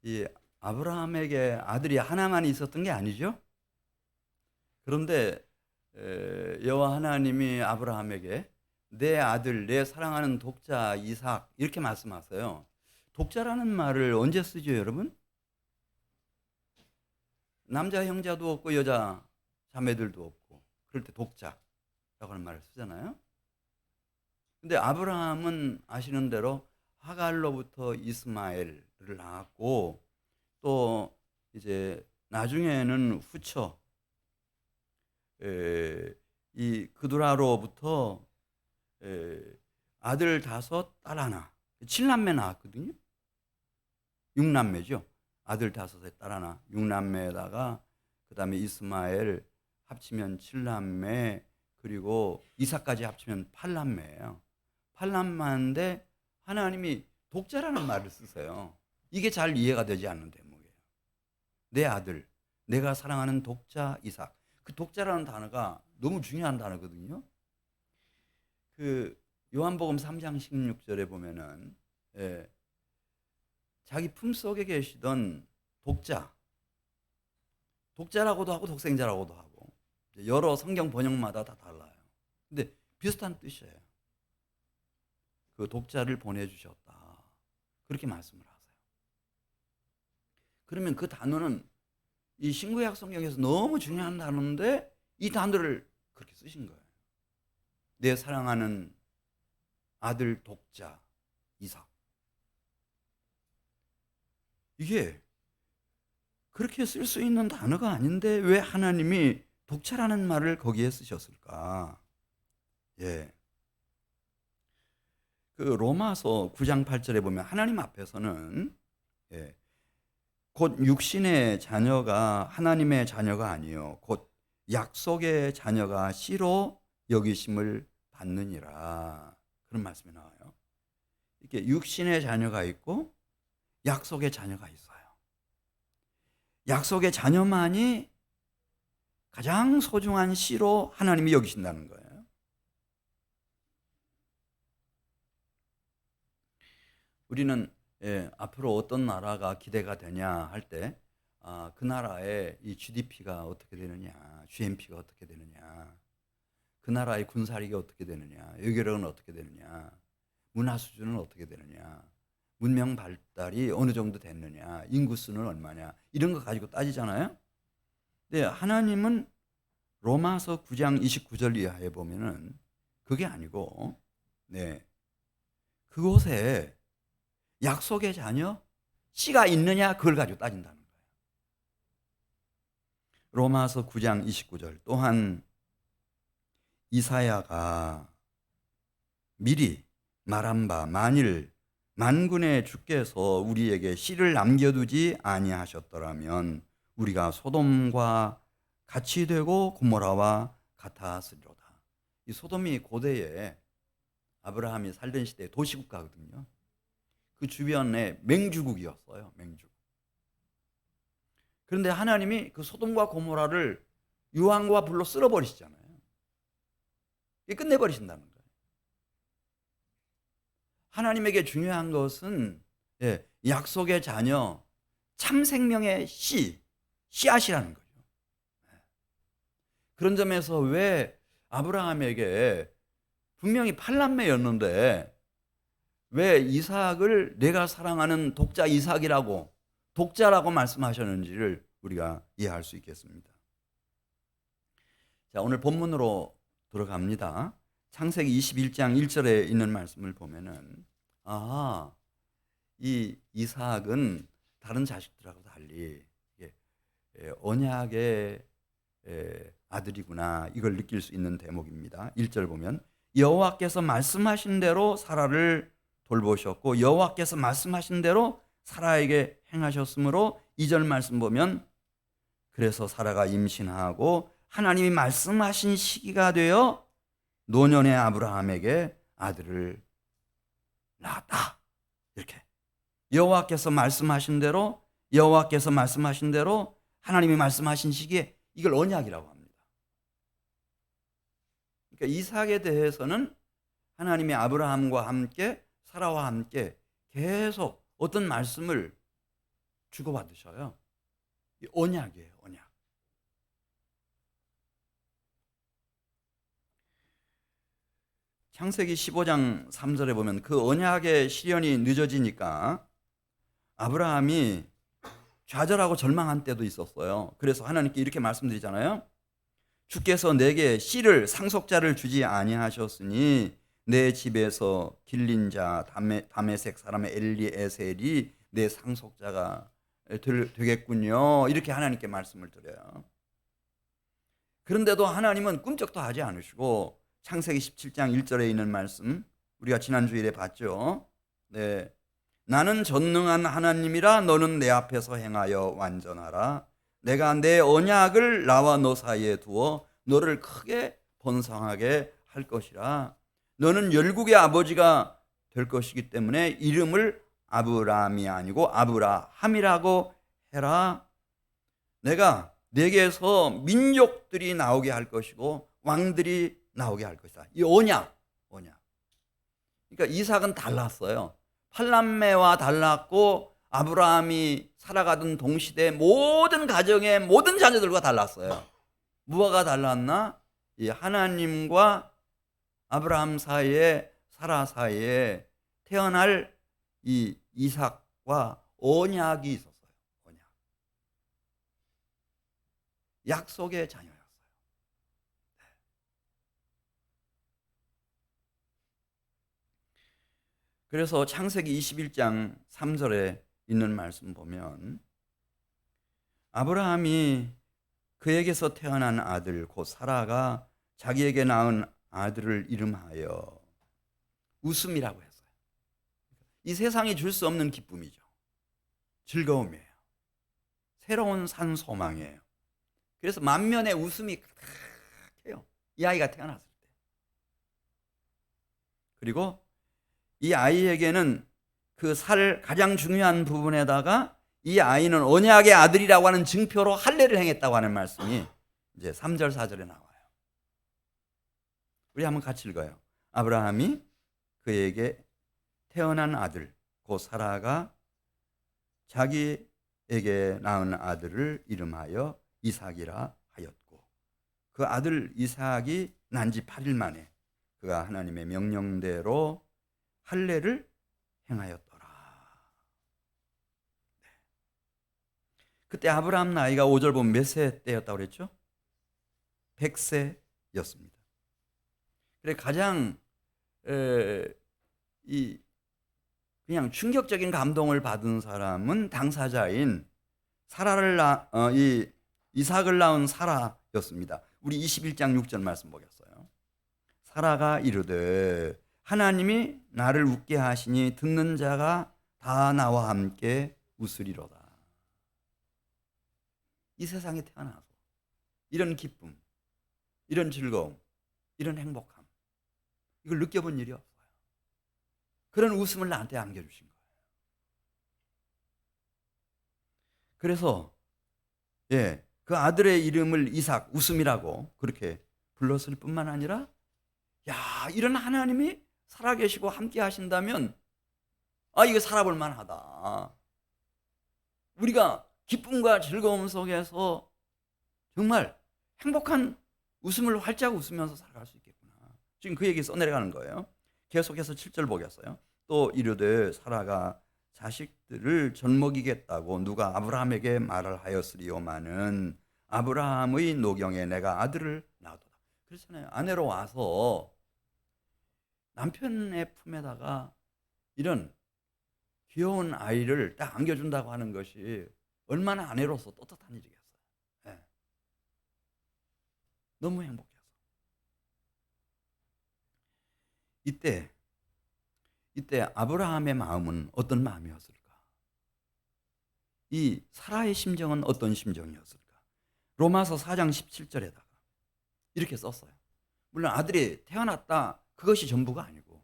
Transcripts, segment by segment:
이 아브라함에게 아들이 하나만 있었던 게 아니죠. 그런데 여호와 하나님이 아브라함에게 내 아들, 내 사랑하는 독자 이삭 이렇게 말씀하세요. 독자라는 말을 언제 쓰죠, 여러분? 남자 형제도 없고 여자 자매들도 없고 그럴 때 독자라고 하는 말을 쓰잖아요. 근데 아브라함은 아시는 대로 하갈로부터 이스마엘을 낳았고 또 이제 나중에는 후처 이 그두라로부터 아들 다섯 딸 하나 7남매 낳았거든요. 6남매죠. 아들 다섯에 딸 하나 6남매에다가 그 다음에 이스마엘 합치면 7남매 그리고 이삭까지 합치면 8남매예요. 8남매인데 하나님이 독자라는 말을 쓰세요. 이게 잘 이해가 되지 않는 대목이에요. 내 아들, 내가 사랑하는 독자 이삭. 그 독자라는 단어가 너무 중요한 단어거든요. 그 요한복음 3장 16절에 보면은 자기 품속에 계시던 독자라고도 하고 독생자라고도 하고 여러 성경 번역마다 다 달라요. 근데 비슷한 뜻이에요. 그 독자를 보내주셨다. 그렇게 말씀을 하세요. 그러면 그 단어는 이 신구약 성경에서 너무 중요한 단어인데 이 단어를 그렇게 쓰신 거예요. 내 사랑하는 아들 독자 이삭. 이게 그렇게 쓸 수 있는 단어가 아닌데 왜 하나님이 독자라는 말을 거기에 쓰셨을까? 예. 그 로마서 9장 8절에 보면 하나님 앞에서는 곧 육신의 자녀가 하나님의 자녀가 아니요 곧 약속의 자녀가 씨로 여기심을 받느니라 그런 말씀이 나와요. 이렇게 육신의 자녀가 있고 약속의 자녀가 있어요. 약속의 자녀만이 가장 소중한 씨로 하나님이 여기신다는 거예요. 우리는 앞으로 어떤 나라가 기대가 되냐 할 때 그 나라의 이 GDP가 어떻게 되느냐, GNP가 어떻게 되느냐, 그 나라의 군사력이 어떻게 되느냐, 외교력은 어떻게 되느냐, 문화 수준은 어떻게 되느냐, 문명 발달이 어느 정도 됐느냐, 인구 수는 얼마냐 이런 거 가지고 따지잖아요. 근데 하나님은 로마서 9장 29절 이하에 보면은 그게 아니고 그곳에 약속의 자녀 씨가 있느냐 그걸 가지고 따진다는 거예요. 로마서 9장 29절 또한 이사야가 미리 말한 바 만일 만군의 주께서 우리에게 씨를 남겨두지 아니하셨더라면 우리가 소돔과 같이 되고 고모라와 같았으리로다. 이 소돔이 고대에 아브라함이 살던 시대의 도시국가거든요. 그 주변에 맹주국이었어요. 맹주국. 그런데 하나님이 그 소돔과 고모라를 유황과 불로 쓸어버리시잖아요. 끝내버리신다는 거예요. 하나님에게 중요한 것은 약속의 자녀, 참 생명의 씨앗이라는 거죠. 그런 점에서 왜 아브라함에게 분명히 8남매였는데 왜 이삭을 내가 사랑하는 독자 이삭이라고 독자라고 말씀하셨는지를 우리가 이해할 수 있겠습니다. 자, 오늘 본문으로 들어갑니다. 창세기 21장 1절에 있는 말씀을 보면은 이 이삭은 다른 자식들하고 달리 언약의 아들이구나 이걸 느낄 수 있는 대목입니다. 1절 보면 여호와께서 말씀하신 대로 사라를 돌보셨고 여호와께서 말씀하신 대로 사라에게 행하셨으므로 2절 말씀 보면 그래서 사라가 임신하고 하나님이 말씀하신 시기가 되어 노년의 아브라함에게 아들을 낳았다. 이렇게 여호와께서 말씀하신 대로 하나님이 말씀하신 시기에 이걸 언약이라고 합니다. 그러니까 이삭에 대해서는 하나님이 아브라함과 함께 사라와 함께 계속 어떤 말씀을 주고받으셔요. 이 언약이에요, 언약. 창세기 15장 3절에 보면 그 언약의 실현이 늦어지니까 아브라함이 좌절하고 절망한 때도 있었어요. 그래서 하나님께 이렇게 말씀드리잖아요. 주께서 내게 씨를 상속자를 주지 아니하셨으니 내 집에서 길린 자 다메섹 사람의 엘리에셀이 내 상속자가 되겠군요. 이렇게 하나님께 말씀을 드려요. 그런데도 하나님은 꿈쩍도 하지 않으시고 창세기 17장 1절에 있는 말씀 우리가 지난 주일에 봤죠. 네, 나는 전능한 하나님이라 너는 내 앞에서 행하여 완전하라. 내가 내 언약을 나와 너 사이에 두어 너를 크게 번성하게 할 것이라. 너는 열국의 아버지가 될 것이기 때문에 이름을 아브라함이 아니고 아브라함이라고 해라. 내가 내게서 민족들이 나오게 할 것이고 왕들이 나오게 할 것이다. 이 언약. 그러니까 이삭은 달랐어요. 팔남매와 달랐고 아브라함이 살아가던 동시대 모든 가정의 모든 자녀들과 달랐어요. 무엇가 달랐나? 이 하나님과 아브라함 사이에, 사라 사이에 태어날 이 이삭과 언약이 있었어요. 언약. 약속의 자녀였어요. 그래서 창세기 21장 3절에 있는 말씀 보면 아브라함이 그에게서 태어난 아들 곧 사라가 자기에게 낳은 아들을 이름하여 웃음이라고 했어요. 이 세상이 줄 수 없는 기쁨이죠. 즐거움이에요. 새로운 산 소망이에요. 그래서 만면에 웃음이 가득해요. 이 아이가 태어났을 때. 그리고 이 아이에게는 그 살 가장 중요한 부분에다가 이 아이는 언약의 아들이라고 하는 증표로 할례를 행했다고 하는 말씀이 이제 3절 4절에 나와요. 우리 한번 같이 읽어요. 아브라함이 그에게 태어난 아들 곧 사라가 자기에게 낳은 아들을 이름하여 이삭이라 하였고 그 아들 이삭이 난 지 8일 만에 그가 하나님의 명령대로 할례를 행하였더라. 네. 그때 아브라함 나이가 5절 보면 몇 세 때였다고 그랬죠? 100세였습니다. 그래 가장 그냥 충격적인 감동을 받은 사람은 당사자인 이삭을 낳은 사라였습니다. 우리 21장 6절 말씀 보겠어요. 사라가 이르되 하나님이 나를 웃게 하시니 듣는 자가 다 나와 함께 웃으리로다. 이 세상에 태어나서 이런 기쁨, 이런 즐거움, 이런 행복함 이걸 느껴본 일이 없어요. 그런 웃음을 나한테 안겨주신 거예요. 그래서 그 아들의 이름을 이삭, 웃음이라고 그렇게 불렀을 뿐만 아니라 이런 하나님이 살아계시고 함께 하신다면 이거 살아볼 만하다. 우리가 기쁨과 즐거움 속에서 정말 행복한 웃음을 활짝 웃으면서 살아갈 수 있겠구나. 지금 그 얘기 써내려가는 거예요. 계속해서 7절 보겠어요. 또 이르되 사라가 자식들을 젖먹이겠다고 누가 아브라함에게 말을 하였으리오마는 아브라함의 노경에 내가 아들을 낳았도다. 그렇잖아요. 아내로 와서 남편의 품에다가 이런 귀여운 아이를 딱 안겨준다고 하는 것이 얼마나 아내로서 떳떳한 일이겠어요. 네. 너무 행복해서. 이때 아브라함의 마음은 어떤 마음이었을까? 이 사라의 심정은 어떤 심정이었을까? 로마서 4장 17절에다가 이렇게 썼어요. 물론 아들이 태어났다 그것이 전부가 아니고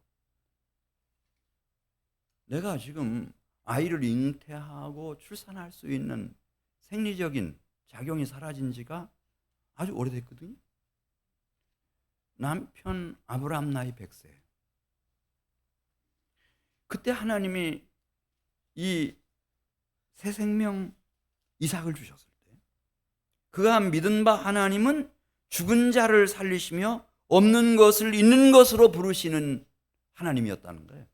내가 지금 아이를 잉태하고 출산할 수 있는 생리적인 작용이 사라진 지가 아주 오래됐거든요. 남편 아브라함 나이 100세. 그때 하나님이 이 새 생명 이삭을 주셨을 때 그가 믿은 바 하나님은 죽은 자를 살리시며 없는 것을 있는 것으로 부르시는 하나님이었다는 거예요.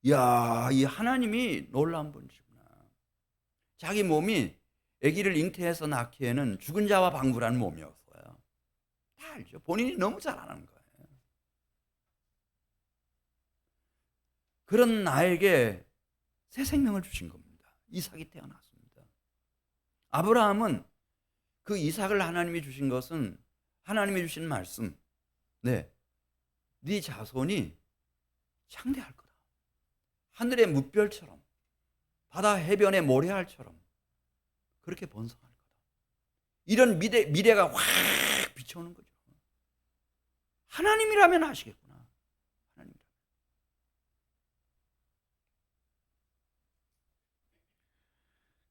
이야, 이 하나님이 놀라운 분이시구나. 자기 몸이 아기를 잉태해서 낳기에는 죽은 자와 방불한 몸이었어요. 다 알죠. 본인이 너무 잘 아는 거예요. 그런 나에게 새 생명을 주신 겁니다. 이삭이 태어났습니다. 아브라함은 그 이삭을 하나님이 주신 것은 하나님이 주신 말씀, 네 자손이 창대할 거다. 하늘의 뭇별처럼 바다 해변의 모래알처럼 그렇게 번성할 거다. 이런 미래가 확 비춰오는 거죠. 하나님이라면 하시겠구나. 하나님이라면.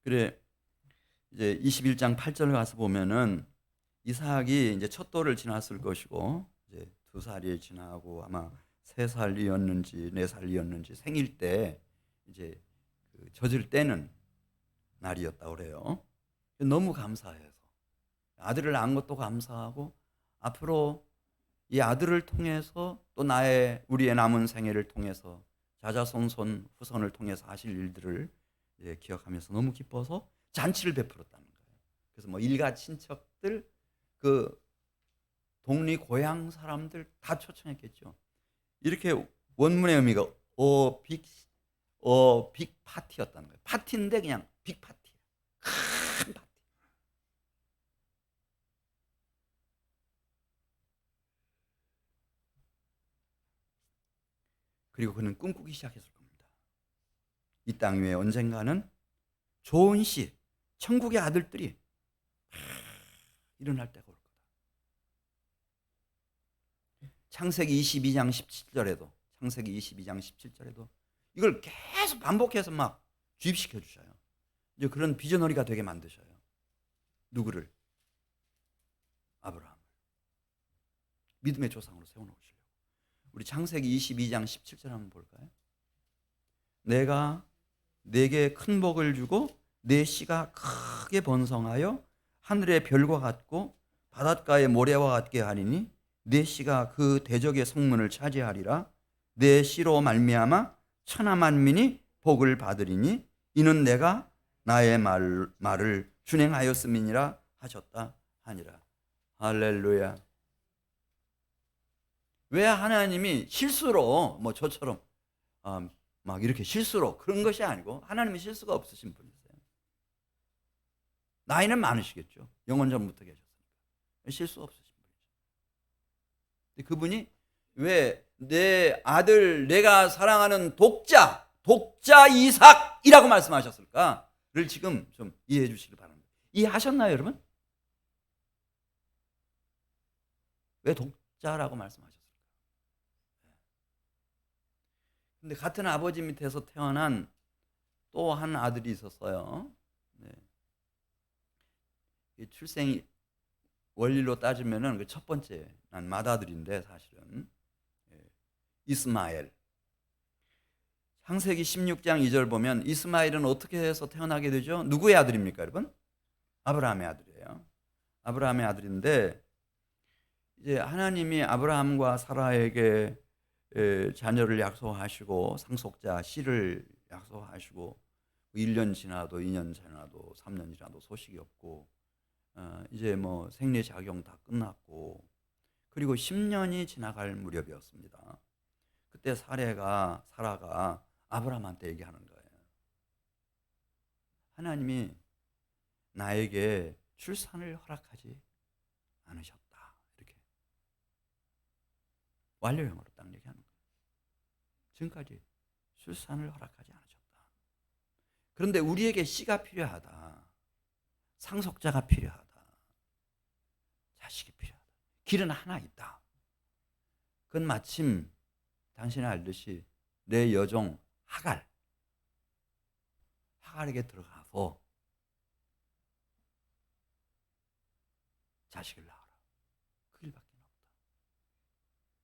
그래 이제 21장 8절 가서 보면은 이삭이 이제 첫 돌을 지났을 것이고 이제 2살이 지나고 아마 3살이었는지 4살이었는지 생일 때 이제 그 젖을 떼는 날이었다고 그래요. 너무 감사해서 아들을 낳은 것도 감사하고 앞으로 이 아들을 통해서 또 우리의 남은 생애를 통해서 자자손손 후손을 통해서 하실 일들을 기억하면서 너무 기뻐서 잔치를 베풀었다는 거예요. 그래서 뭐 일가 친척들 그 동리 고향 사람들 다 초청했겠죠. 이렇게 원문의 의미가 빅 파티였다는 거예요. 파티인데 그냥 빅 파티. 큰 파티. 그리고 그는 꿈꾸기 시작했을 겁니다. 이 땅 위에 언젠가는 좋은 씨, 천국의 아들들이 일어날 때가 올 거다. 창세기 22장 17절에도 이걸 계속 반복해서 막 주입시켜 주셔요. 이제 그런 비전어리가 되게 만드셔요. 누구를? 아브라함을. 믿음의 조상으로 세워놓으시려고. 우리 창세기 22장 17절 한번 볼까요? 내가 네게 큰 복을 주고 네 씨가 크게 번성하여 하늘의 별과 같고 바닷가의 모래와 같게 하리니 네 씨가 그 대적의 성문을 차지하리라. 네 씨로 말미암아 천하 만민이 복을 받으리니 이는 내가 나의 말을 준행하였음이니라 하셨다 하니라. 할렐루야. 왜 하나님이 실수로 뭐 저처럼 막 이렇게 실수로 그런 것이 아니고 하나님이 실수가 없으신 분이세요. 나이는 많으시겠죠. 영원 전부터 계셨으니까. 실수 없으신 분이죠. 근데 그분이 왜 내 아들 내가 사랑하는 독자 이삭이라고 말씀하셨을까를 지금 좀 이해해 주시길 바랍니다. 이해하셨나요, 여러분? 왜 독자라고 말씀하셨을까? 근데 같은 아버지 밑에서 태어난 또 한 아들이 있었어요. 네. 출생 원리로 따지면은 그 첫 번째 난 맏아들인데 사실은 이스마엘. 창세기 16장 2절 보면 이스마엘은 어떻게 해서 태어나게 되죠? 누구의 아들입니까, 여러분? 아브라함의 아들이에요. 아브라함의 아들인데 이제 하나님이 아브라함과 사라에게 자녀를 약속하시고 상속자 씨를 약속하시고 1년 지나도 2년 지나도 3년 지나도 소식이 없고 이제 뭐 생리작용 다 끝났고 그리고 10년이 지나갈 무렵이었습니다. 그때 사라가 아브라함한테 얘기하는 거예요. 하나님이 나에게 출산을 허락하지 않으셨다. 이렇게 완료형으로 딱 얘기하는 거예요. 지금까지 출산을 허락하지 않으셨다. 그런데 우리에게 씨가 필요하다. 상속자가 필요하다. 자식이 필요하다. 길은 하나 있다. 그건 마침 당신이 알듯이 내 여종 하갈에게 들어가서 자식을 낳아라. 그 길밖에 없다.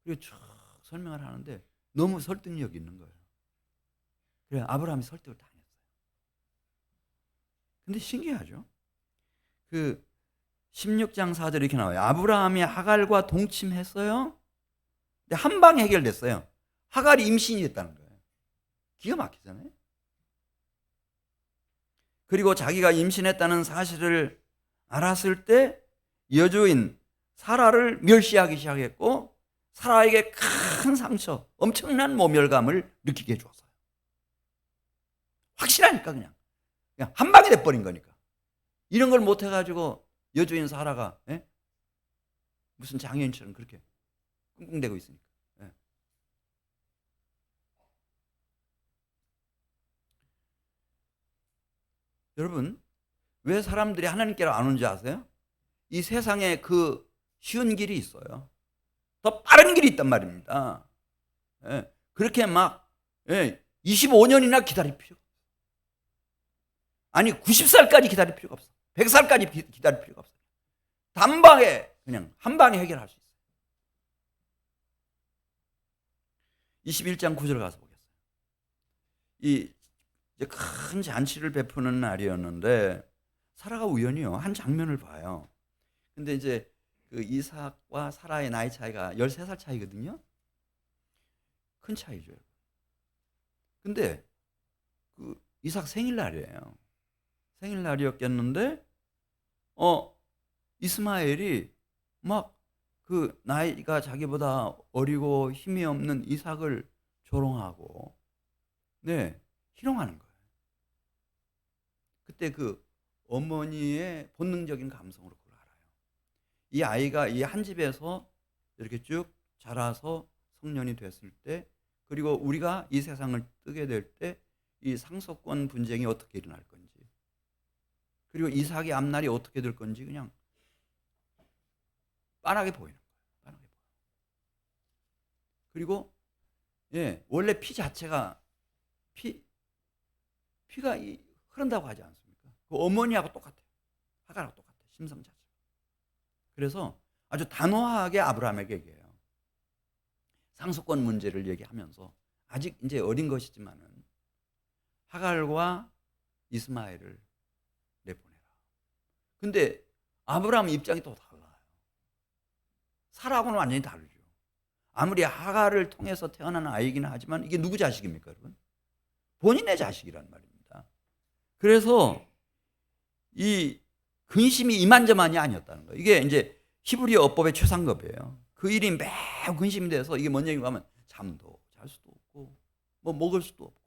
그리고 쭉 설명을 하는데 너무 설득력이 있는 거예요. 그래 아브라함이 설득을 당했어요. 근데 신기하죠. 그 16장 4절 이렇게 나와요. 아브라함이 하갈과 동침했어요. 근데 한 방에 해결됐어요. 하갈이 임신이 됐다는 거예요. 기가 막히잖아요. 그리고 자기가 임신했다는 사실을 알았을 때 여주인 사라를 멸시하기 시작했고 사라에게 큰 상처, 엄청난 모멸감을 느끼게 해주었어요. 확실하니까 그냥 한 방에 돼버린 거니까. 이런 걸 못해가지고 여주인 사라가 무슨 장애인처럼 그렇게 끙끙대고 있으니까. 여러분, 왜 사람들이 하나님께로 안 오는지 아세요? 이 세상에 그 쉬운 길이 있어요. 더 빠른 길이 있단 말입니다. 그렇게 막 25년이나 기다릴 필요가 없어요. 아니 90살까지 기다릴 필요가 없어요. 100살까지 기다릴 필요가 없어요. 단방에 그냥 한 방에 해결할 수 있어요. 21장 9절 가서 보겠어요. 이 큰 잔치를 베푸는 날이었는데 사라가 우연히요 한 장면을 봐요. 근데 이제 그 이삭과 사라의 나이 차이가 13살 차이거든요. 큰 차이죠. 근데 그 이삭 생일날이에요. 생일날이었겠는데 이스마엘이 막 그 나이가 자기보다 어리고 힘이 없는 이삭을 조롱하고 희롱하는 거예요. 그때 그 어머니의 본능적인 감성으로 그걸 알아요. 이 아이가 이 한 집에서 이렇게 쭉 자라서 성년이 됐을 때 그리고 우리가 이 세상을 뜨게 될 때 이 상속권 분쟁이 어떻게 일어날 건지 그리고 이삭의 앞날이 어떻게 될 건지 그냥 빤하게 보이는 거예요. 빤하게 보여요. 그리고 원래 피 자체가 피가 흐른다고 하지 않습니까? 그 어머니하고 똑같아요. 하갈하고 똑같아요. 심성 자체가. 그래서 아주 단호하게 아브라함에게 얘기해요. 상속권 문제를 얘기하면서 아직 이제 어린 것이지만은 하갈과 이스마엘을 내보내라. 근데 아브라함 입장이 또 달라요. 사라하고는 완전히 다르죠. 아무리 하갈을 통해서 태어난 아이기는 하지만 이게 누구 자식입니까, 여러분? 본인의 자식이란 말입니다. 그래서 이 근심이 이만저만이 아니었다는 거예요. 이게 이제 히브리 어법의 최상급이에요. 그 일이 매우 근심이 돼서 이게 뭔 얘기가 하면 잠도 잘 수도 없고 뭐 먹을 수도 없고.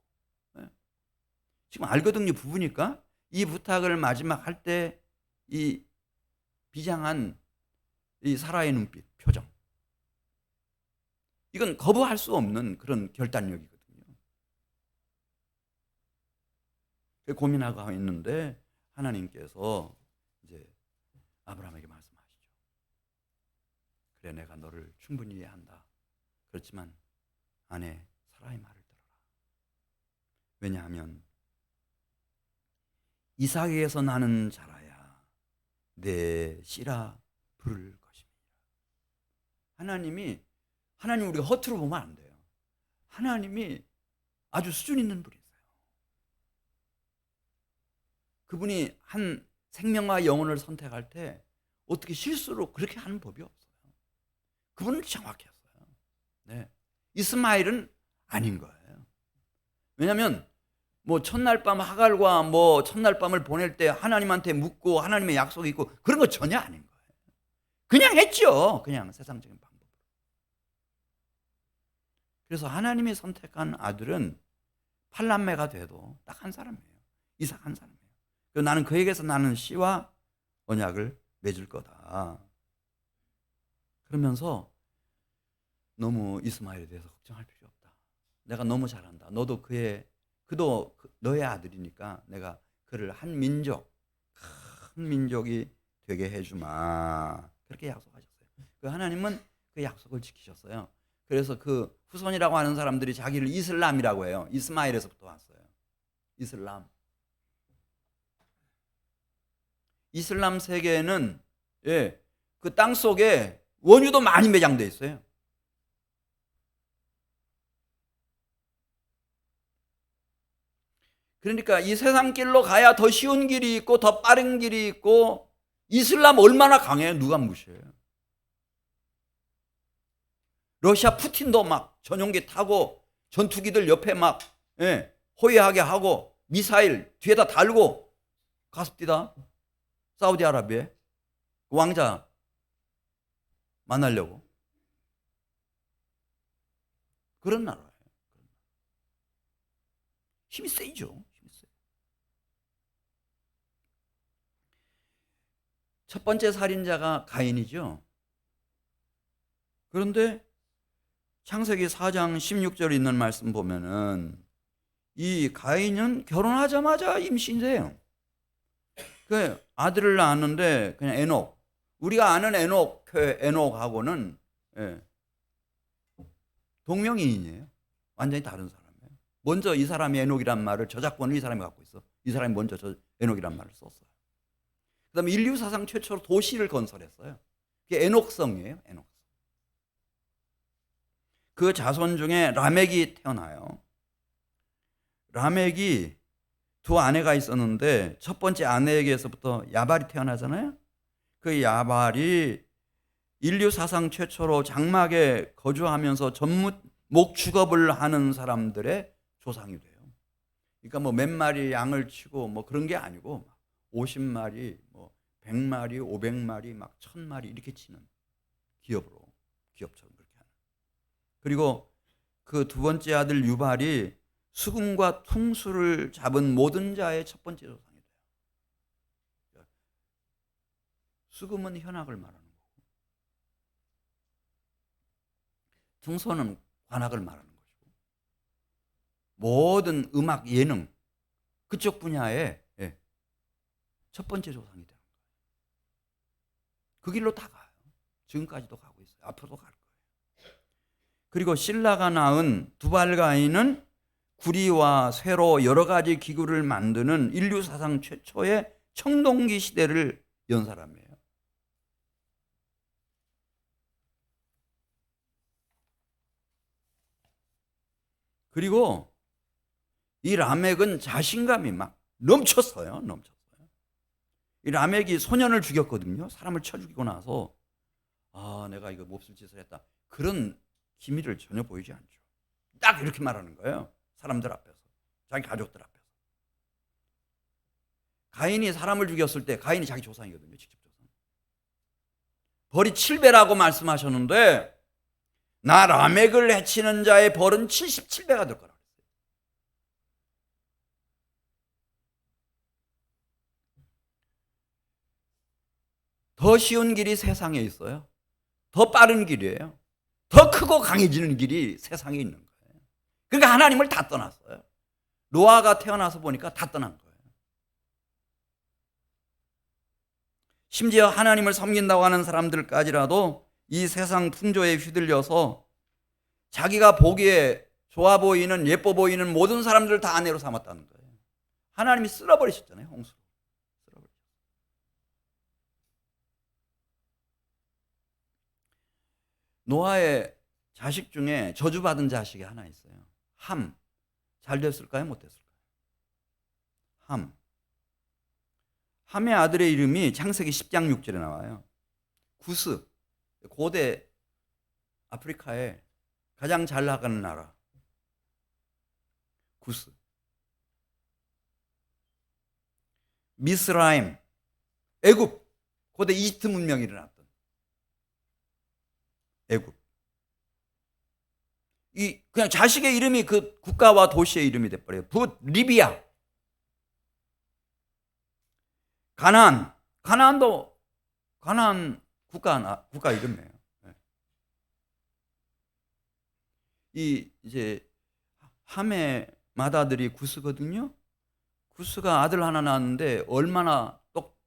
지금 알거든요, 부부니까. 이 부탁을 마지막 할 때 이 비장한 이 사라의 눈빛, 표정. 이건 거부할 수 없는 그런 결단력이거든요. 고민하고 있는데 하나님께서 이제 아브라함에게 말씀하시죠. 그래, 내가 너를 충분히 이해한다. 그렇지만 아내 사라의 말을 들어라. 왜냐하면 이삭에게서 나는 자라야 내 씨라 부를 것입니다. 하나님 우리가 허투루 보면 안 돼요. 하나님이 아주 수준 있는 분이세요. 그분이 한 생명과 영혼을 선택할 때 어떻게 실수로 그렇게 하는 법이 없어요. 그분은 정확했어요. 이스마엘은 아닌 거예요. 왜냐하면 뭐 첫날 밤 하갈과 뭐 첫날 밤을 보낼 때 하나님한테 묻고 하나님의 약속이 있고 그런 거 전혀 아닌 거예요. 그냥 했죠. 그냥 세상적인 방법으로. 그래서 하나님이 선택한 아들은 8남매가 돼도 딱 한 사람이에요. 이삭 한 사람이에요. 그래서 나는 그에게서 나는 씨와 언약을 맺을 거다. 그러면서 너무 이스마엘에 대해서 걱정할 필요 없다. 내가 너무 잘한다. 그도 너의 아들이니까 내가 그를 한 민족, 큰 민족이 되게 해주마. 그렇게 약속하셨어요. 그 하나님은 그 약속을 지키셨어요. 그래서 그 후손이라고 하는 사람들이 자기를 이슬람이라고 해요. 이스마엘에서부터 왔어요. 이슬람. 이슬람 세계에는 그 땅 속에 원유도 많이 매장되어 있어요. 그러니까 이 세상 길로 가야 더 쉬운 길이 있고 더 빠른 길이 있고, 이슬람 얼마나 강해요? 누가 무시해요? 러시아 푸틴도 막 전용기 타고 전투기들 옆에 막 호위하게 하고 미사일 뒤에다 달고 갔습니다. 사우디아라비아에 왕자 만나려고. 그런 나라예요. 힘이 세죠. 힘이 세. 첫 번째 살인자가 가인이죠. 그런데 창세기 4장 16절에 있는 말씀 보면은 이 가인은 결혼하자마자 임신돼요. 그 아들을 낳았는데 그냥 에녹. 우리가 아는 에녹하고는 동명이인이에요. 완전히 다른 사람이에요. 먼저 이 사람이 에녹이란 말을, 저작권을 이 사람이 갖고 있어. 이 사람이 먼저 에녹이란 말을 썼어요. 그다음에 인류 사상 최초로 도시를 건설했어요. 그게 에녹성이에요. 에녹성. 그 자손 중에 라멕이 태어나요. 라멕이 두 아내가 있었는데 첫 번째 아내에게서부터 야발이 태어나잖아요. 그 야발이 인류 사상 최초로 장막에 거주하면서 목축업을 하는 사람들의 조상이 돼요. 그러니까 뭐 몇 마리 양을 치고 뭐 그런 게 아니고 50마리, 뭐 100마리, 500마리, 막 1000마리 이렇게 치는 기업처럼 그렇게 하는. 그리고 그 두 번째 아들 유발이 수금과 퉁수를 잡은 모든 자의 첫 번째 조상이 돼요. 수금은 현악을 말하는 거고, 퉁소는 관악을 말하는 것이고, 모든 음악, 예능 그쪽 분야에 첫 번째 조상이 되는 거예요. 그 길로 다 가요. 지금까지도 가고 있어요. 앞으로도 갈 거예요. 그리고 실라가 낳은 두발가인은 구리와 쇠로 여러 가지 기구를 만드는 인류 사상 최초의 청동기 시대를 연 사람이에요. 그리고 이 라멕은 자신감이 막 넘쳤어요. 이 라멕이 소년을 죽였거든요. 사람을 쳐 죽이고 나서 내가 이거 몹쓸 짓을 했다. 그런 기미를 전혀 보이지 않죠. 딱 이렇게 말하는 거예요. 사람들 앞에서, 자기 가족들 앞에서. 가인이 사람을 죽였을 때 가인이 자기 조상이거든요. 직접 조상. 벌이 7배라고 말씀하셨는데 나 라멕을 해치는 자의 벌은 77배가 될 거라고 했어요. 더 쉬운 길이 세상에 있어요. 더 빠른 길이에요. 더 크고 강해지는 길이 세상에 있는 거예요. 그러니까 하나님을 다 떠났어요. 노아가 태어나서 보니까 다 떠난 거예요. 심지어 하나님을 섬긴다고 하는 사람들까지라도 이 세상 풍조에 휘둘려서 자기가 보기에 좋아 보이는, 예뻐 보이는 모든 사람들을 다 아내로 삼았다는 거예요. 하나님이 쓸어버리셨잖아요. 홍수로. 노아의 자식 중에 저주받은 자식이 하나 있어요. 함. 잘 됐을까요? 못 됐을까요? 함의 아들의 이름이 창세기 10장 6절에 나와요. 구스. 고대 아프리카에 가장 잘 나가는 나라. 구스. 미스라임. 애굽. 고대 이집트 문명이 일어났던 애굽. 그냥 자식의 이름이 그 국가와 도시의 이름이 돼버려요. 리비아. 가나안도 가나안 국가 이름이에요. 이제 함의 맏아들이 구스거든요. 구스가 아들 하나 낳았는데 얼마나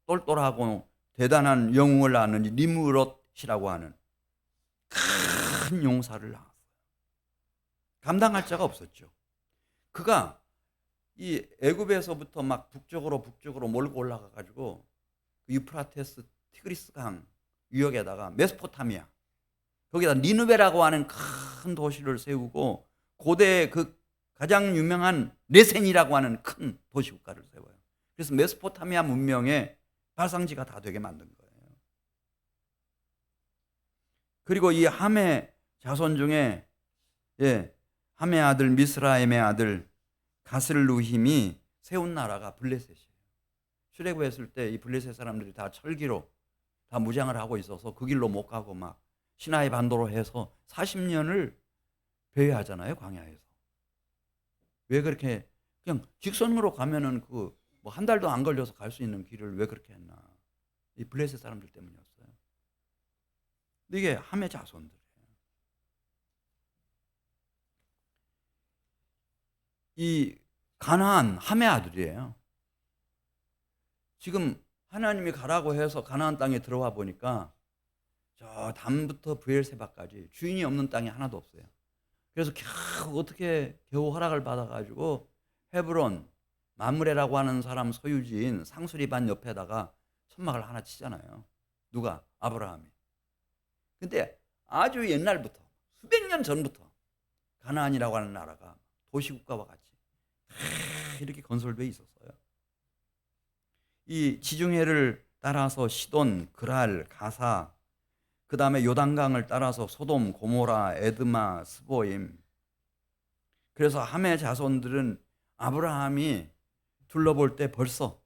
똘똘하고 대단한 영웅을 낳았는지 니므롯이라고 하는 큰 용사를 낳았어요. 감당할 자가 없었죠. 그가 이 애굽에서부터 막 북쪽으로 몰고 올라가 가지고 유프라테스 티그리스 강 유역에다가 메소포타미아, 거기다 니느베라고 하는 큰 도시를 세우고 고대 그 가장 유명한 레센이라고 하는 큰 도시국가를 세워요. 그래서 메소포타미아 문명의 발상지가 다 되게 만든 거예요. 그리고 이 함의 자손 중에 함의 아들 미스라임의 아들 가슬루힘이 세운 나라가 블레셋이에요. 출애굽했을 때 이 블레셋 사람들이 다 철기로 다 무장을 하고 있어서 그 길로 못 가고 막 시나이 반도로 해서 40년을 배회하잖아요, 광야에서. 왜 그렇게 그냥 직선으로 가면은 그 뭐 한 달도 안 걸려서 갈 수 있는 길을 왜 그렇게 했나? 이 블레셋 사람들 때문이었어요. 근데 이게 함의 자손들이에요. 이 가나안 함의 아들이에요. 지금 하나님이 가라고 해서 가나안 땅에 들어와 보니까 저 담부터 브엘세바까지 주인이 없는 땅이 하나도 없어요. 그래서 겨우 허락을 받아가지고 헤브론 마므레라고 하는 사람 소유지인 상수리반 옆에다가 천막을 하나 치잖아요. 누가? 아브라함이. 근데 아주 옛날부터 수백 년 전부터 가나안이라고 하는 나라가 도시국가와 같이 이렇게 건설돼 있었어요. 이 지중해를 따라서 시돈, 그랄, 가사, 그 다음에 요단강을 따라서 소돔, 고모라, 에드마, 스보임. 그래서 함의 자손들은 아브라함이 둘러볼 때 벌써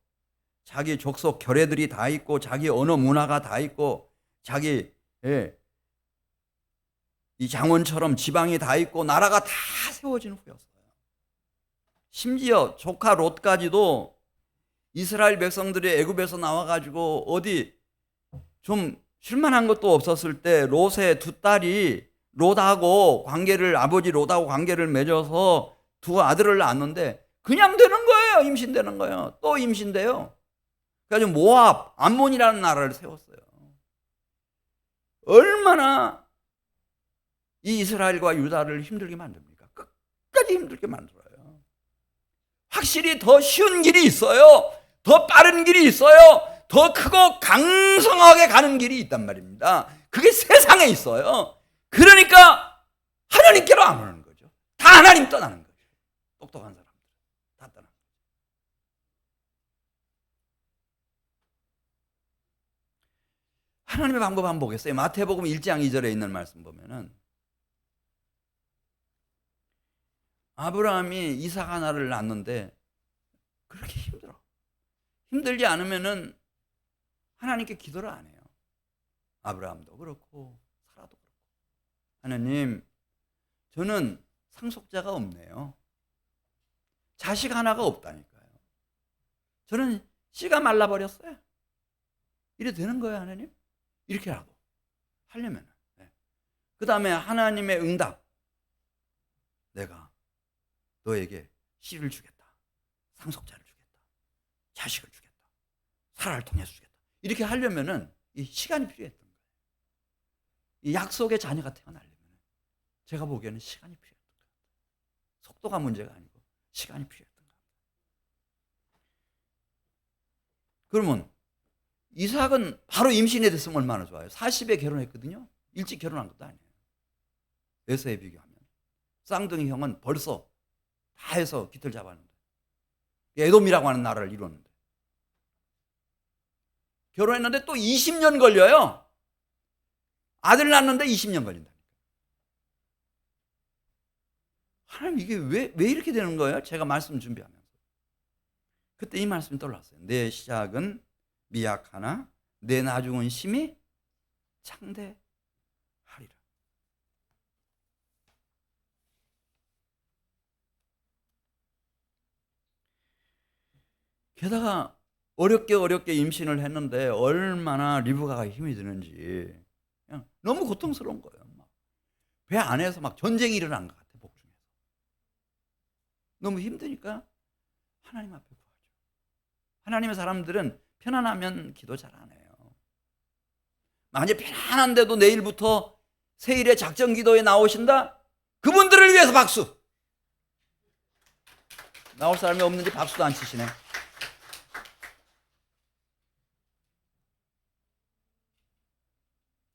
자기 족속 결례들이 다 있고 자기 언어 문화가 다 있고 자기 이 장원처럼 지방이 다 있고 나라가 다 세워진 후였어요. 심지어 조카 롯까지도 이스라엘 백성들이 애굽에서 나와가지고 어디 좀 쉴만한 것도 없었을 때 롯의 두 딸이 아버지 롯하고 관계를 맺어서 두 아들을 낳았는데 그냥 되는 거예요. 임신되는 거예요. 또 임신돼요. 그래서 모압, 암몬이라는 나라를 세웠어요. 얼마나 이 이스라엘과 유다를 힘들게 만듭니까? 끝까지 힘들게 만들어요. 확실히 더 쉬운 길이 있어요. 더 빠른 길이 있어요. 더 크고 강성하게 가는 길이 있단 말입니다. 그게 세상에 있어요. 그러니까 하나님께로 안 오는 거죠. 다 하나님 떠나는 거죠. 똑똑한 사람들 다 떠나는 거죠. 하나님의 방법 한번 보겠어요. 마태복음 1장 2절에 있는 말씀 보면은 아브라함이 이삭 하나를 낳는데 그렇게 힘들지 않으면은 하나님께 기도를 안 해요. 아브라함도 그렇고 사라도 그렇고. 하나님, 저는 상속자가 없네요. 자식 하나가 없다니까요. 저는 씨가 말라버렸어요. 이래 되는 거예요, 하나님? 이렇게라도 하려면. 그 다음에 하나님의 응답. 내가 너에게 씨를 주겠다. 상속자를 주겠다. 자식을 주겠다. 사라를 통해서 주겠다. 이렇게 하려면은 이 시간이 필요했던 거예요. 이 약속의 자녀가 태어나려면 제가 보기에는 시간이 필요했던 거예요. 속도가 문제가 아니고 시간이 필요했던 거예요. 그러면 이삭은 바로 임신에 됐으면 얼마나 좋아요. 40에 결혼했거든요. 일찍 결혼한 것도 아니에요. 에서에 비교하면. 쌍둥이 형은 벌써 다 해서 깃을 잡았는데 에돔이라고 하는 나라를 이뤘는데 결혼했는데 또 20년 걸려요. 아들 낳는데 20년 걸린다. 하나님 이게 왜 이렇게 되는 거예요? 제가 말씀 준비하면서 그때 이 말씀이 떠올랐어요. 내 시작은 미약하나 내 나중은 심히 창대하리라. 게다가 어렵게 임신을 했는데 얼마나 리브가가 힘이 드는지 그냥 너무 고통스러운 거예요. 배 안에서 막 전쟁이 일어난 것 같아. 복중에서 너무 힘드니까 하나님 앞에 구하죠. 하나님의 사람들은 편안하면 기도 잘 안 해요. 만약 편안한데도 내일부터 세일의 작전 기도에 나오신다? 그분들을 위해서 박수. 나올 사람이 없는지 박수도 안 치시네.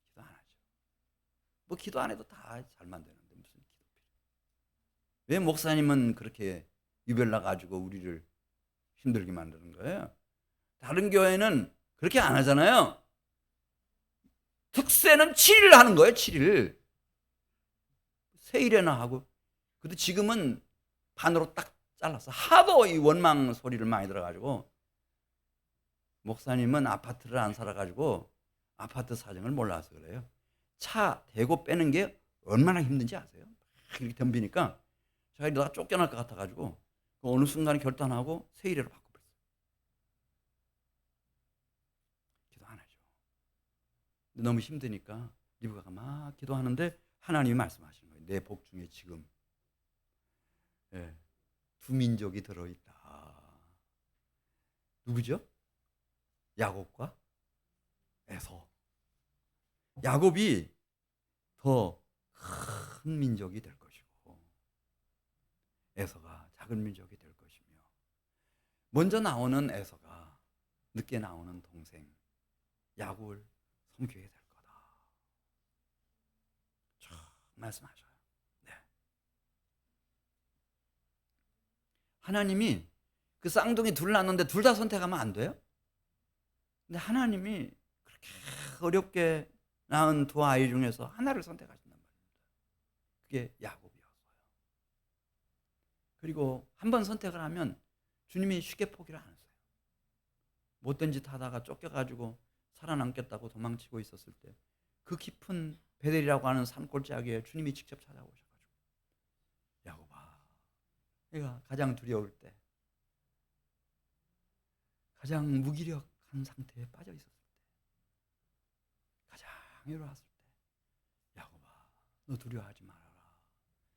기도 안 하죠. 뭐 기도 안 해도 다 잘 만드는데 무슨 기도 필요. 왜 목사님은 그렇게 유별나 가지고 우리를 힘들게 만드는 거예요? 다른 교회는 그렇게 안 하잖아요. 특세는 7일 하는 거예요. 7일. 세일에나 하고. 근데 지금은 반으로 딱 잘랐어. 하도 이 원망 소리를 많이 들어가지고 목사님은 아파트를 안 살아가지고 아파트 사정을 몰라서 그래요. 차 대고 빼는 게 얼마나 힘든지 아세요? 막 이렇게 덤비니까 제가 이러다가 쫓겨날 것 같아가지고 어느 순간에 결단하고 세일회로 바꿔버렸어요. 기도 안 하죠. 너무 힘드니까 리브가가 막 기도하는데 하나님이 말씀하시는 거예요. 내 복 중에 지금 두 민족이 들어있다. 누구죠? 야곱과 에서. 야곱이 더 큰 민족이 될 것이고 에서가 작은 민족이 될 것이며, 먼저 나오는 에서가 늦게 나오는 동생 야곱을 섬기게 될 거다. 쭉 말씀하셔요. 네. 하나님이 그 쌍둥이 둘 낳았는데 둘 다 선택하면 안 돼요? 근데 하나님이 그렇게 어렵게 낳은 두 아이 중에서 하나를 선택하신단 말입니다. 그게 야곱이었어요. 그리고 한 번 선택을 하면 주님이 쉽게 포기를 안 했어요. 못된 짓 하다가 쫓겨가지고 살아남겠다고 도망치고 있었을 때 그 깊은 베델이라고 하는 산골짜기에 주님이 직접 찾아오셔가지고, 야곱아, 내가 가장 두려울 때, 가장 무기력한 상태에 빠져 있었을 때, 가장 외로웠을 때, 야곱아, 너 두려워하지 말아라.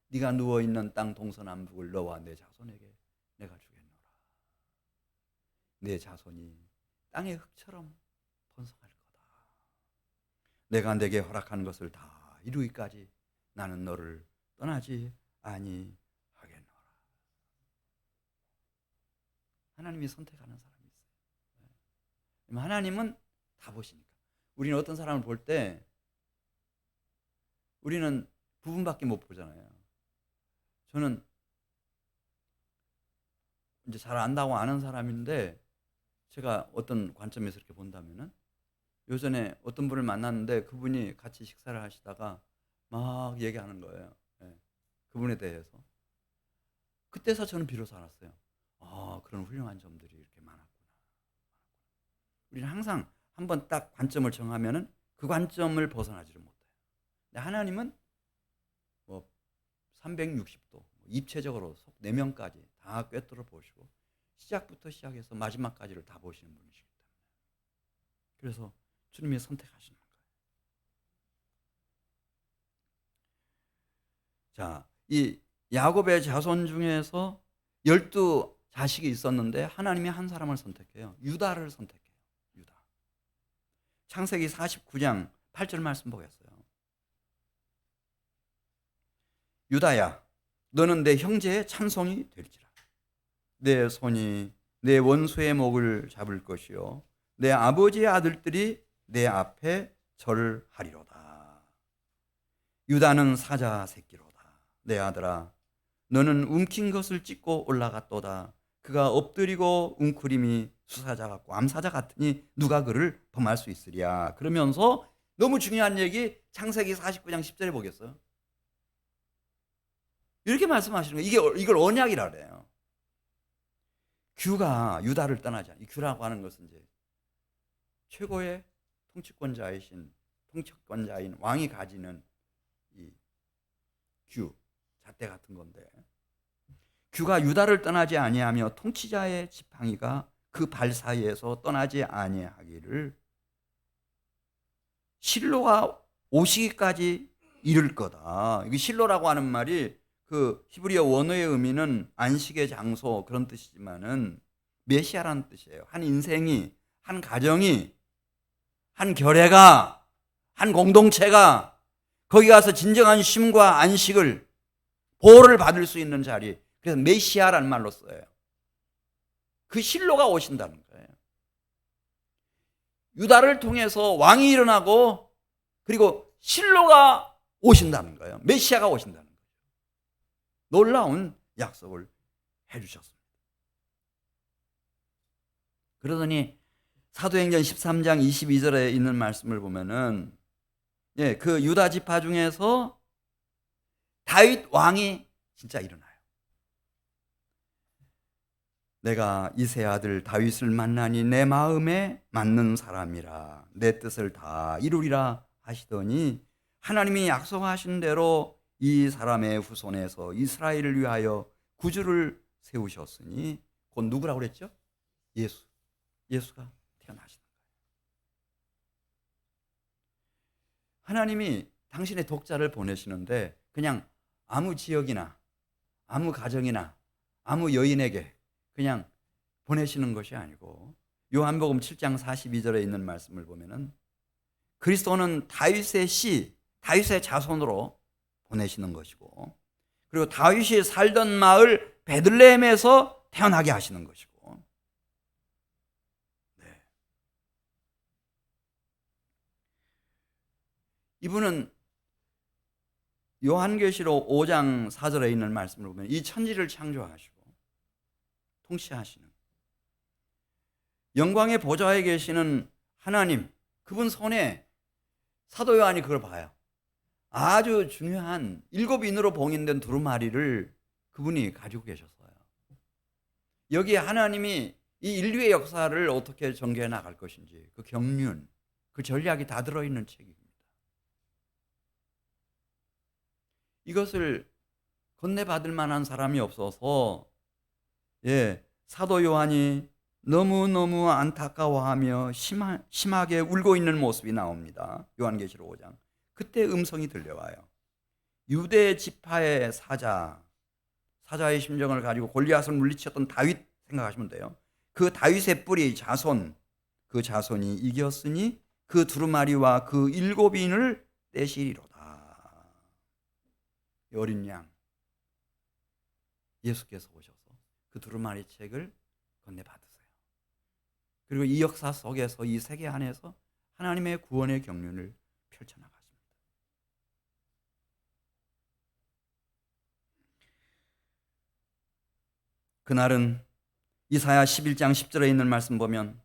네가 누워있는 땅 동서남북을 너와 내 자손에게 내가 주겠노라. 내 자손이 땅의 흙처럼 번성할 거다. 내가 내게 허락한 것을 다 이루기까지 나는 너를 떠나지 아니하겠노라. 하나님이 선택하는 사람이 있어요. 하나님은 다 보시니까. 우리는 어떤 사람을 볼 때 우리는 부분밖에 못 보잖아요. 저는 이제 잘 안다고 아는 사람인데, 제가 어떤 관점에서 이렇게 본다면은, 요전에 어떤 분을 만났는데 그분이 같이 식사를 하시다가 막 얘기하는 거예요. 그분에 대해서. 그때서 저는 비로소 알았어요. 아, 그런 훌륭한 점들이 이렇게 많았구나. 우리는 항상 한번 딱 관점을 정하면은 그 관점을 벗어나지를 못해요. 근데 하나님은 뭐 360도 입체적으로 속 내면까지 다 꿰뚫어 보시고 시작부터 시작해서 마지막까지를 다 보시는 분이시기 때문에, 그래서 주님이 선택하시는 거예요. 자, 이 야곱의 자손 중에서 12 자식이 있었는데 하나님이 한 사람을 선택해요. 유다를 선택해요. 유다. 창세기 49장 8절 말씀 보겠어요. 유다야, 너는 내 형제의 찬송이 될지라. 내 손이 내 원수의 목을 잡을 것이요 내 아버지의 아들들이 내 앞에 절하리로다. 유다는 사자 새끼로다. 내 아들아, 너는 움킨 것을 찢고 올라갔도다. 그가 엎드리고 웅크림이 수사자 같고 암사자 같으니 누가 그를 범할 수 있으랴. 그러면서 너무 중요한 얘기, 창세기 49장 10절에 보겠어요. 이렇게 말씀하시는 거예요. 이걸 언약이라 그래요. 규가 유다를 떠나지 않아요. 이 규라고 하는 것은 이제 최고의 통치권자인 왕이 가지는 이 규, 잣대 같은 건데, 규가 유다를 떠나지 아니하며 통치자의 지팡이가 그 발 사이에서 떠나지 아니하기를 실로가 오시기까지 이를 거다. 이게 실로라고 하는 말이 그 히브리어 원어의 의미는 안식의 장소 그런 뜻이지만은 메시아라는 뜻이에요. 한 인생이, 한 가정이, 한 결례가, 한 공동체가 거기 가서 진정한 쉼과 안식을, 보호를 받을 수 있는 자리, 그래서 메시아라는 말로 써요. 그 실로가 오신다는 거예요. 유다를 통해서 왕이 일어나고 그리고 실로가 오신다는 거예요. 메시아가 오신다는 거예요. 놀라운 약속을 해주셨습니다. 그러더니 사도행전 13장 22절에 있는 말씀을 보면은 그 유다 지파 중에서 다윗 왕이 진짜 일어나요. 내가 이새 아들 다윗을 만나니 내 마음에 맞는 사람이라 내 뜻을 다 이루리라 하시더니 하나님이 약속하신 대로 이 사람의 후손에서 이스라엘을 위하여 구주를 세우셨으니 곧 누구라고 그랬죠? 예수가 태어나시는 거예요. 하나님이 당신의 독자를 보내시는데 그냥 아무 지역이나 아무 가정이나 아무 여인에게 그냥 보내시는 것이 아니고 요한복음 7장 42절에 있는 말씀을 보면은 그리스도는 다윗의 씨, 다윗의 자손으로 보내시는 것이고 그리고 다윗이 살던 마을 베들레헴에서 태어나게 하시는 것이고 이분은 요한계시록 5장 4절에 있는 말씀을 보면 이 천지를 창조하시고 통치하시는 영광의 보좌에 계시는 하나님, 그분 손에 사도 요한이 그걸 봐요. 아주 중요한 7인으로 봉인된 두루마리를 그분이 가지고 계셨어요. 여기에 하나님이 이 인류의 역사를 어떻게 전개해 나갈 것인지 그 경륜, 그 전략이 다 들어있는 책입니다. 이것을 건네받을 만한 사람이 없어서 사도 요한이 너무너무 안타까워하며 심하게 울고 있는 모습이 나옵니다. 요한계시록 5장. 그때 음성이 들려와요. 유대 지파의 사자의 심정을 가지고 골리앗을 물리쳤던 다윗 생각하시면 돼요. 그 다윗의 뿌리 자손, 그 자손이 이겼으니 그 두루마리와 그 7인을 떼시리로다. 어린 양 예수께서 오셔서 그 두루마리 책을 건네받으세요. 그리고 이 역사 속에서 이 세계 안에서 하나님의 구원의 경륜을 펼쳐나가십니다. 그날은 이사야 11장 10절에 있는 말씀 보면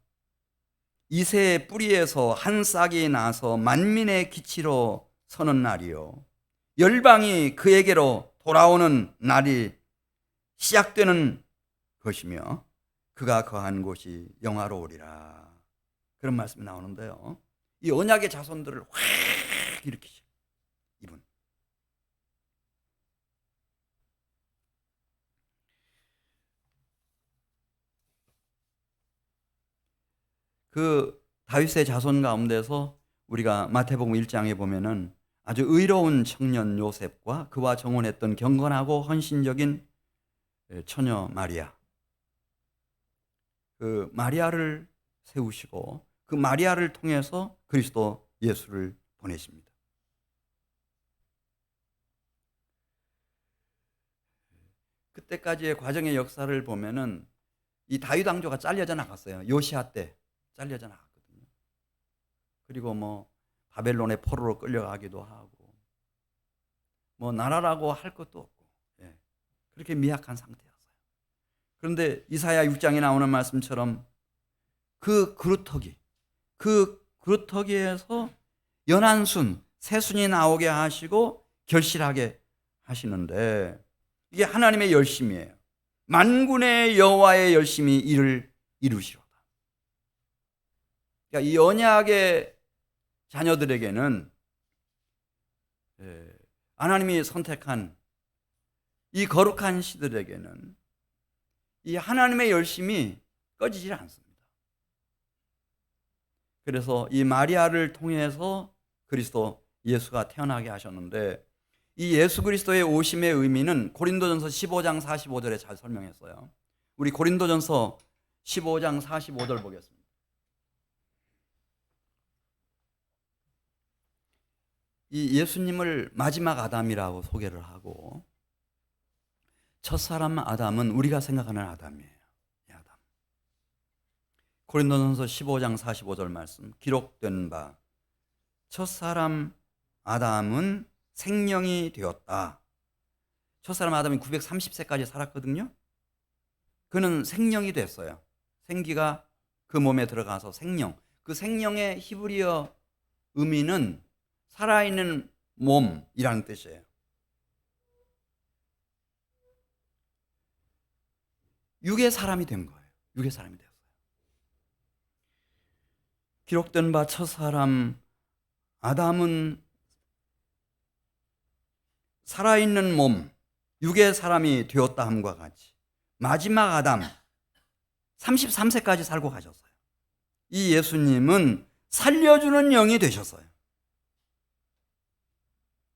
이새의 뿌리에서 한 싹이 나서 만민의 기치로 서는 날이요 열방이 그에게로 돌아오는 날이 시작되는 것이며 그가 거한 곳이 영화로우리라. 그런 말씀이 나오는데요. 이 언약의 자손들을 확 일으키죠. 이분. 그 다윗의 자손 가운데서 우리가 마태복음 1장에 보면은 아주 의로운 청년 요셉과 그와 정혼했던 경건하고 헌신적인 처녀 마리아, 그 마리아를 세우시고 그 마리아를 통해서 그리스도 예수를 보내십니다. 그때까지의 과정의 역사를 보면은 이 다윗 왕조가 잘려져 나갔어요. 요시아 때 잘려져 나갔거든요. 그리고 뭐 바벨론의 포로로 끌려가기도 하고 뭐 나라라고 할 것도 없고 그렇게 미약한 상태였어요. 그런데 이사야 6장에 나오는 말씀처럼 그 그루터기에서 연한순, 새순이 나오게 하시고 결실하게 하시는데 이게 하나님의 열심이에요. 만군의 여호와의 열심이 이를 이루시로다. 그러니까 이 언약의 자녀들에게는 하나님이 선택한 이 거룩한 시들에게는 이 하나님의 열심이 꺼지질 않습니다. 그래서 이 마리아를 통해서 그리스도 예수가 태어나게 하셨는데 이 예수 그리스도의 오심의 의미는 고린도전서 15장 45절에 잘 설명했어요. 우리 고린도전서 15장 45절 보겠습니다. 이 예수님을 마지막 아담이라고 소개를 하고 첫사람 아담은 우리가 생각하는 아담이에요. 이 아담. 고린도전서 15장 45절 말씀 기록된 바 첫사람 아담은 생명이 되었다. 첫사람 아담이 930세까지 살았거든요. 그는 생명이 됐어요. 생기가 그 몸에 들어가서 생명. 그 생명의 히브리어 의미는 살아있는 몸이라는 뜻이에요. 육의 사람이 된 거예요. 육의 사람이 되었어요. 기록된 바 첫사람 아담은 살아있는 몸, 육의 사람이 되었다 함과 같이 마지막 아담 33세까지 살고 가셨어요. 이 예수님은 살려주는 영이 되셨어요.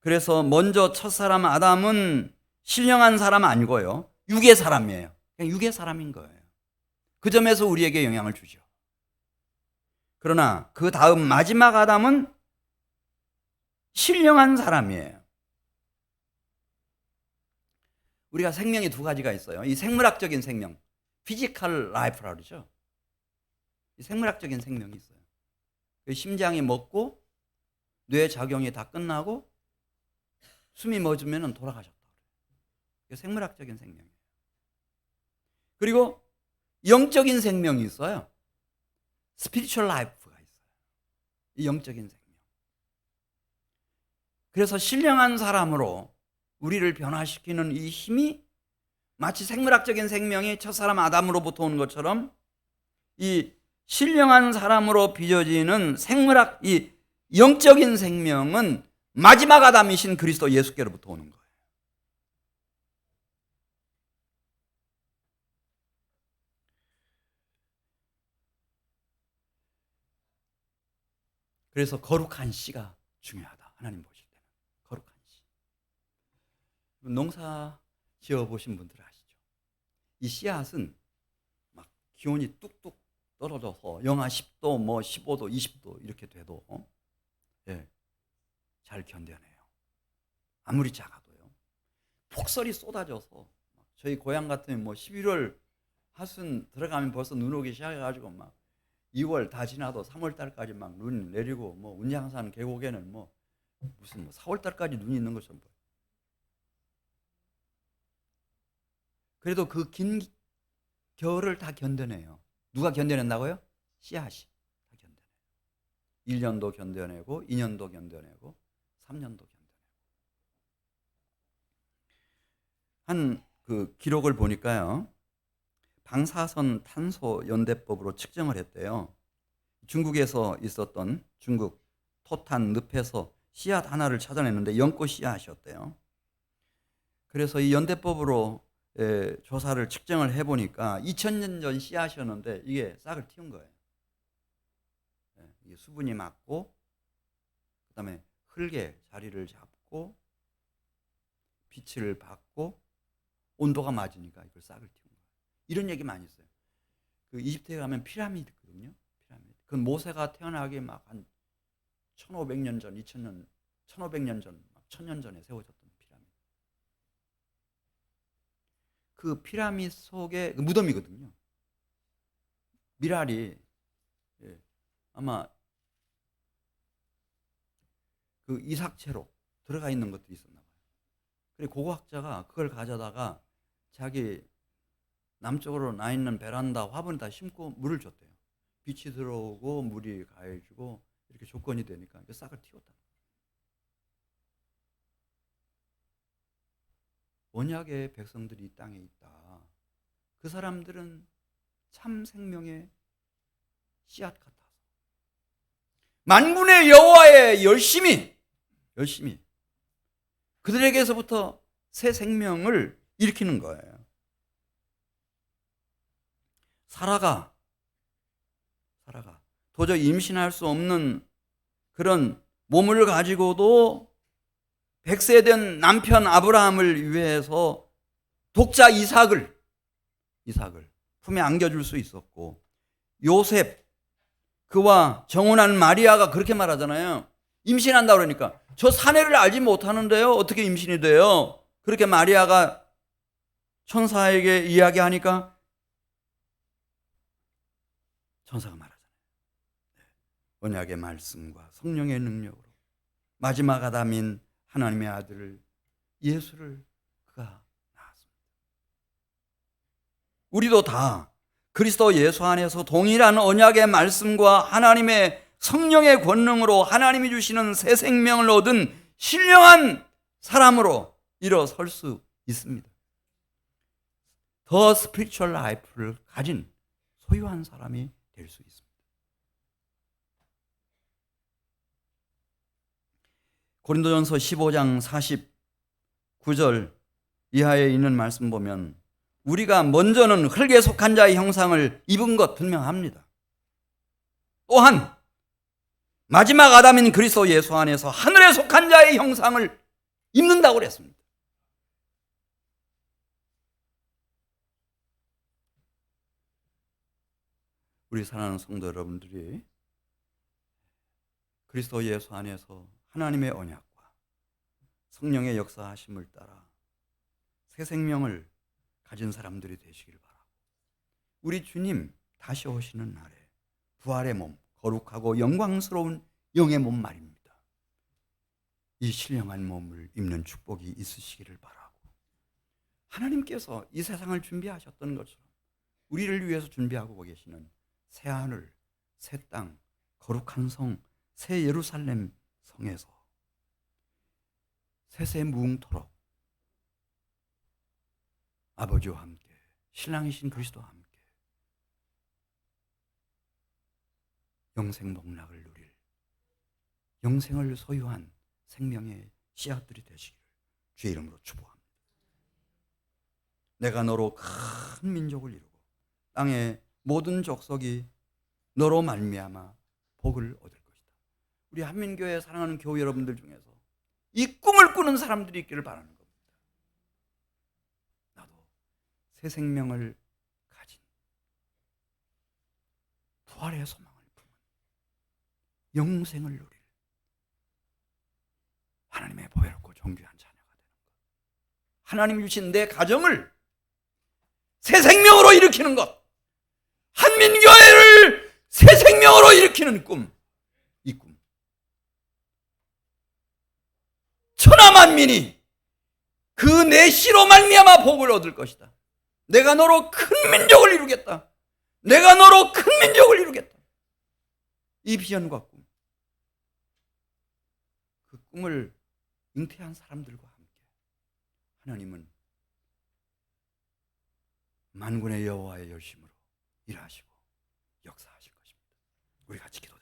그래서 먼저 첫사람 아담은 신령한 사람 아니고요, 육의 사람이에요. 그냥 육의 사람인 거예요. 그 점에서 우리에게 영향을 주죠. 그러나 그 다음 마지막 아담은 신령한 사람이에요. 우리가 생명이 두 가지가 있어요. 이 생물학적인 생명, 피지컬 라이프라고 그러죠. 이 생물학적인 생명이 있어요. 심장이 멎고 뇌 작용이 다 끝나고 숨이 멎으면 돌아가셨다. 이게 생물학적인 생명이에요. 그리고 영적인 생명이 있어요. 스피리추얼 라이프가 있어요. 이 영적인 생명. 그래서 신령한 사람으로 우리를 변화시키는 이 힘이 마치 생물학적인 생명이 첫사람 아담으로부터 오는 것처럼 이 신령한 사람으로 빚어지는 생물학, 이 영적인 생명은 마지막 아담이신 그리스도 예수께로부터 오는 거예요. 그래서 거룩한 씨가 중요하다. 하나님 보실 때는 거룩한 씨. 농사 지어보신 분들 아시죠? 이 씨앗은 막 기온이 뚝뚝 떨어져서 영하 10도, 뭐 15도, 20도 이렇게 돼도 잘 견뎌내요. 아무리 작아도요. 폭설이 쏟아져서 저희 고향 같으면 뭐 11월 하순 들어가면 벌써 눈 오기 시작해가지고 막 2월 다 지나도 3월 달까지 막 눈 내리고, 뭐 운양산 계곡에는 뭐 무슨 뭐 4월 달까지 눈이 있는 것처럼 보여요. 그래도 그 긴 겨울을 다 견뎌내요. 누가 견뎌낸다고요? 씨앗이 다 견뎌내요. 1년도 견뎌내고 2년도 견뎌내고 3년도 견뎌내고. 한 그 기록을 보니까요, 방사선 탄소 연대법으로 측정을 했대요. 중국에서 있었던 중국 토탄 늪에서 씨앗 하나를 찾아냈는데 연꽃 씨앗이었대요. 그래서 이 연대법으로 조사를 측정을 해보니까 2000년 전 씨앗이었는데 이게 싹을 틔운 거예요. 이게 수분이 맞고, 그 다음에 흙에 자리를 잡고 빛을 받고 온도가 맞으니까 이걸 싹을 틔운 거예요. 이런 얘기 많이 있어요. 그 이집트에 가면 피라미드 있거든요. 피라미드. 그 모세가 태어나기 막 한 1500년 전, 2000년, 1500년 전, 1000년 전에 세워졌던 피라미드. 그 피라미드 속에 그 무덤이거든요. 미랄이 아마 그 이삭채로 들어가 있는 것들이 있었나 봐요. 그리고 고고학자가 그걸 가져다가 자기 남쪽으로 나 있는 베란다 화분에다 심고 물을 줬대요. 빛이 들어오고 물이 가해지고 이렇게 조건이 되니까 그 싹을 틔웠다. 언약의 백성들이 이 땅에 있다. 그 사람들은 참 생명의 씨앗 같아서 만군의 여호와의 열심히 그들에게서부터 새 생명을 일으키는 거예요. 사라가 도저히 임신할 수 없는 그런 몸을 가지고도 100세 된 남편 아브라함을 위해서 독자 이삭을 품에 안겨줄 수 있었고, 요셉, 그와 정혼한 마리아가 그렇게 말하잖아요. 임신한다 그러니까 저 사내를 알지 못하는데요, 어떻게 임신이 돼요? 그렇게 마리아가 천사에게 이야기하니까 천사가 말하잖아요. 언약의 말씀과 성령의 능력으로 마지막 아담인 하나님의 아들을, 예수를, 그 그가 나왔습니다. 우리도 다 그리스도 예수 안에서 동일한 언약의 말씀과 하나님의 성령의 권능으로 하나님이 주시는 새 생명을 얻은 신령한 사람으로 일어설 수 있습니다. 더 스피리추얼 라이프를 가진 소유한 사람이 될 수 있습니다. 고린도전서 15장 49절 이하에 있는 말씀 보면 우리가 먼저는 흙에 속한 자의 형상을 입은 것 분명합니다. 또한 마지막 아담인 그리스도 예수 안에서 하늘에 속한 자의 형상을 입는다고 그랬습니다. 우리 사랑하는 성도 여러분들이 그리스도 예수 안에서 하나님의 언약과 성령의 역사하심을 따라 새 생명을 가진 사람들이 되시기를 바라고, 우리 주님 다시 오시는 날에 부활의 몸, 거룩하고 영광스러운 영의 몸 말입니다. 이 신령한 몸을 입는 축복이 있으시기를 바라고, 하나님께서 이 세상을 준비하셨던 것처럼 우리를 위해서 준비하고 계시는 새 하늘, 새 땅, 거룩한 성, 새 예루살렘 성에서 세세 무궁토록 아버지와 함께 신랑이신 그리스도와 함께 영생 복락을 누릴 영생을 소유한 생명의 씨앗들이 되시기를 주의 이름으로 축복합니다. 내가 너로 큰 민족을 이루고 땅의 모든 족속이 너로 말미암아 복을 얻을 것이다. 우리 한민교회 사랑하는 교회 여러분들 중에서 이 꿈을 꾸는 사람들이 있기를 바라는 겁니다. 나도 새 생명을 가진 부활의 소망을 품은 영생을 누릴 하나님의 보혈롭고 존귀한 자녀가 되는 것, 하나님이 주신 내 가정을 새 생명으로 일으키는 것, 한민교회를 새 생명으로 일으키는 꿈, 이 꿈 천하만민이 그 내 씨로 말미암아 복을 얻을 것이다. 내가 너로 큰 민족을 이루겠다. 내가 너로 큰 민족을 이루겠다. 이 비전과 꿈, 그 꿈을 잉태한 사람들과 함께 하나님은 만군의 여호와의 열심으로 일하시고 역사하실 것입니다. 우리 같이 기도